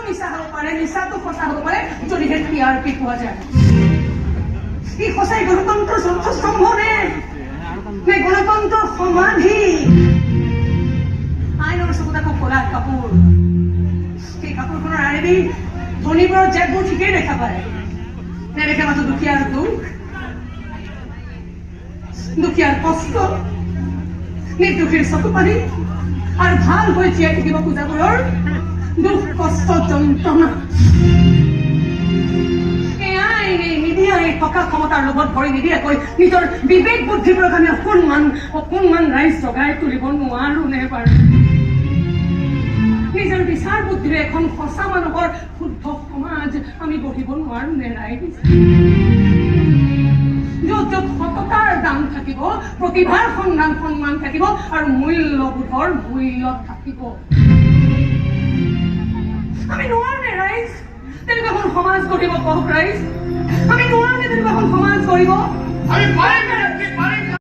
মিছা হ'ব পাৰে, মিছাটো সঁচা হ'ব পাৰে যদিহে টিআৰপি পোৱা যায়। ই সঁচাই গণতন্ত্ৰৰ যন্ত্ৰস্তম্ভ নে গণতন্ত্ৰৰ সমাধি? আইনৰ চকুত আকৌ ক'লা কাপোৰ, সেই কাপোৰখনৰ আইদি ধনীবোৰৰ জেটবোৰ ঠিকেই দেখা পায়, নেদেখে মাথো দুখীয়াৰ দুখ, দুখীয়াৰ কষ্ট, নিৰ্দোষীৰ চকু পানী আৰু ভাল হৈ জীয়াই থাকিব খোজাবোৰৰ দুখ কষ্ট যন্ত্ৰণা। মিডিয়াই টকা ক্ষমতাৰ লোভত ভৰি নিদিয়াকৈ নিজৰ বিবেক বুদ্ধিৰ পৰা আমি অকণমান ৰাইজ জগাই তুলিব নোৱাৰো নে বাৰু? নিজৰ বিচাৰ বুদ্ধিৰে এখন সঁচা মানুহৰ শুদ্ধ সমাজ আমি গঢ়িব নোৱাৰো নে ৰাইজ? য'ত য'ত সততাৰ দাম থাকিব, প্ৰতিভাৰ সন্মান থাকিব আৰু মূল্যবোধৰ মূল্য থাকিব। আমি নোৱাৰো নে ৰাইজ তেনেকুৱা এখন সমাজ গঢ়িব? কওক ৰাইজ, আমি নোৱাৰো নে তেনেকুৱা এখন সমাজ গঢ়িব? আমি পাৰিম